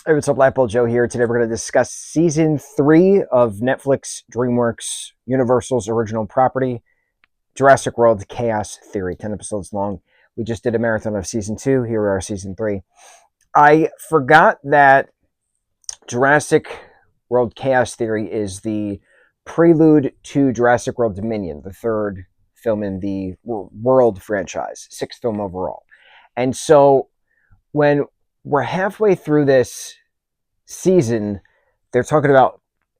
Hey, what's up, lightboltjoe here. Today we're going to discuss season 3 of Netflix, DreamWorks, Universal's original property, Jurassic World Chaos Theory, 10 episodes long. We just did a marathon of season 2. Here we are, season 3. I forgot that Jurassic World Chaos Theory is the prelude to Jurassic World Dominion, the third film in the World franchise, sixth film overall. And so when we're halfway through this season, they're talking about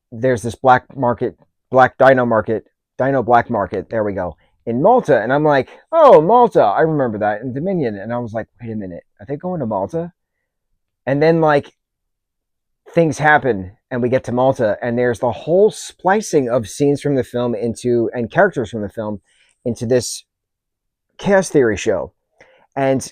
there's this black dino market, dino black market. There we go, in Malta, and I'm like, oh, Malta, I remember that in Dominion, and I was like, wait a minute, are they going to Malta? And then like things happen, and we get to Malta, and there's the whole splicing of scenes from the film into and characters from the film into this chaos theory show, and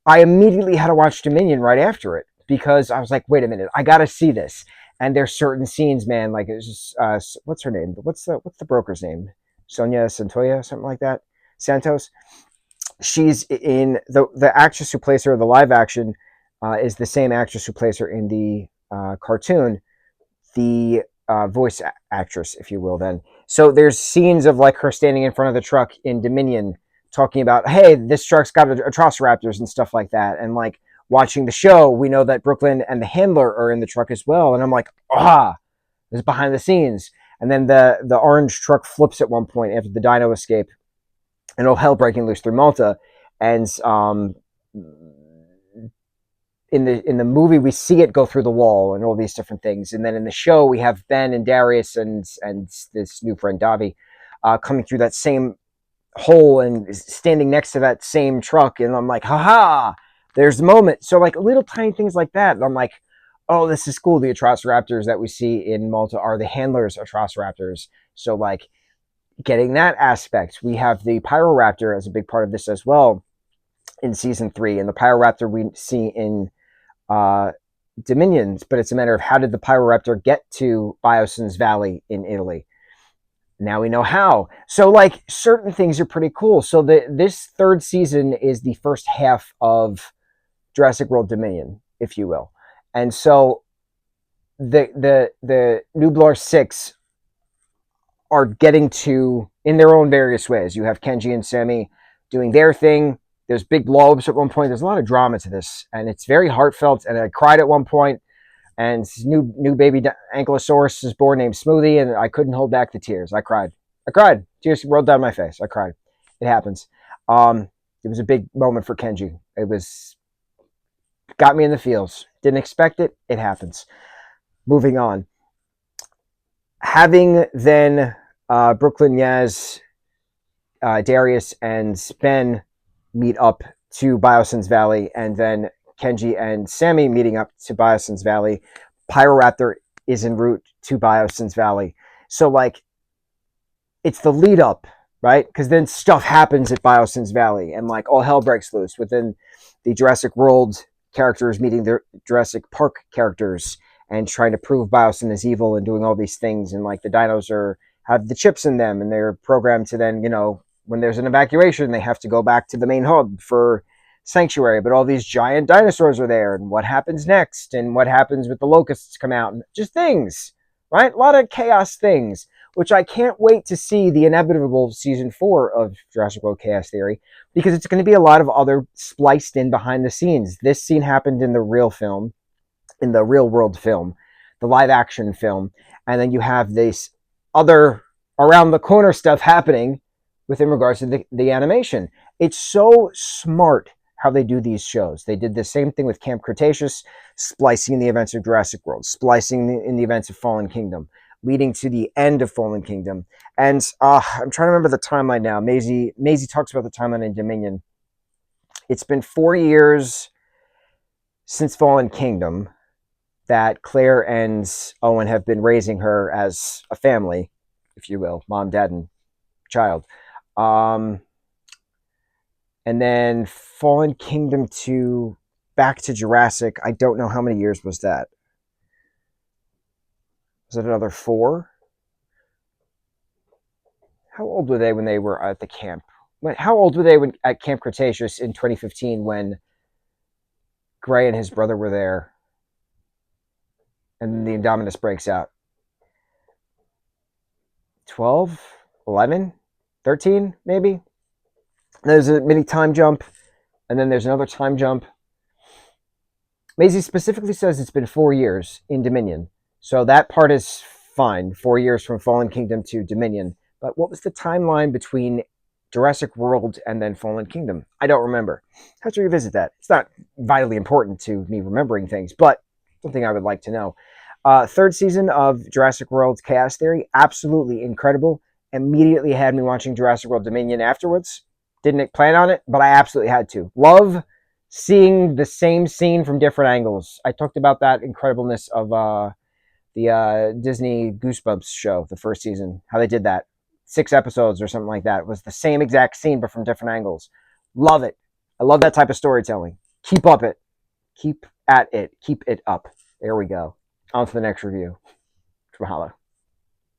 I immediately had to watch Dominion right after it because I was like, wait a minute, I got to see this. And there's certain scenes, man, like it's just what's her name? What's the broker's name? Sonia Santoya, something like that. Santos. She's in the actress who plays her in the live action is the same actress who plays her in the cartoon, the voice actress, if you will. Then, so there's scenes of like her standing in front of the truck in Dominion, talking about, hey, this truck's got Atrociraptors and stuff like that, and like watching the show, we know that Brooklyn and the handler are in the truck as well, and I'm like, this is behind the scenes. And then the orange truck flips at one point after the dino escape, and all hell breaking loose through Malta, and in the movie we see it go through the wall and all these different things, and then in the show we have Ben and Darius and this new friend Davi coming through that same hole and standing next to that same truck, and I'm like, haha, there's the moment. So like little tiny things like that, and I'm like, oh, this is cool. The Atrociraptors that we see in Malta are the handlers Atrociraptors. So like getting that aspect, we have the Pyroraptor as a big part of this as well in season 3, and the Pyroraptor we see in Dominions, but it's a matter of how did the Pyroraptor get to Biosyn's Valley in Italy. Now we know how. So like certain things are pretty cool. So this third season is the first half of Jurassic World Dominion, if you will. And so the Nublar 6 are getting to, in their own various ways. You have Kenji and Sammy doing their thing. There's big lobes at one point. There's a lot of drama to this, and it's very heartfelt, and I cried at one point. And new baby Ankylosaurus is born named Smoothie, and I couldn't hold back the tears. I cried. Tears rolled down my face. I cried. It happens. It was a big moment for Kenji. It was got me in the feels. Didn't expect it. It happens. Moving on. Having then Brooklyn, Yaz, Darius, and Ben meet up to Biosyn's Valley, and then Kenji and Sammy meeting up to Biosyn's Valley. Pyroraptor is en route to Biosyn's Valley. So like it's the lead up, right? Because then stuff happens at Biosyn's Valley, and like all hell breaks loose within the Jurassic World characters meeting their Jurassic Park characters and trying to prove Biosyn is evil and doing all these things. And like the dinos have the chips in them, and they're programmed to then, when there's an evacuation, they have to go back to the main hub for sanctuary, but all these giant dinosaurs are there, and what happens next, and what happens with the locusts come out, and just things, right? A lot of chaos things, which I can't wait to see the inevitable season 4 of Jurassic World Chaos Theory, because it's going to be a lot of other spliced in behind the scenes. This scene happened in the real film, in the real world film, the live action film, and then you have this other around the corner stuff happening within regards to the animation. It's so smart how they do these shows. They did the same thing with Camp Cretaceous, splicing in the events of Jurassic World, splicing in the events of Fallen Kingdom, leading to the end of Fallen Kingdom. And I'm trying to remember the timeline now. Maisie talks about the timeline in Dominion. It's been 4 years since Fallen Kingdom that Claire and Owen have been raising her as a family, if you will, mom, dad, and child. And then Fallen Kingdom to back to Jurassic. I don't know how many years was that. Was it another 4? How old were they when they were at the camp? How old were they at Camp Cretaceous in 2015 when Gray and his brother were there? and then the Indominus breaks out. 12, 11, 13, maybe. There's a mini time jump, and then there's another time jump. Maisie specifically says it's been 4 years in Dominion, so that part is fine. 4 years from Fallen Kingdom to Dominion. But what was the timeline between Jurassic World and then Fallen Kingdom? I don't remember. I have to revisit that. It's not vitally important to me remembering things, but something I would like to know. Third season of Jurassic World Chaos Theory, absolutely incredible. Immediately had me watching Jurassic World Dominion afterwards. Didn't plan on it, but I absolutely had to. Love seeing the same scene from different angles. I talked about that incredibleness of the Disney Goosebumps show, the first season, how they did that. 6 episodes or something like that. It was the same exact scene, but from different angles. Love it. I love that type of storytelling. Keep up it. Keep at it. Keep it up. There we go. On to the next review. Mahalo.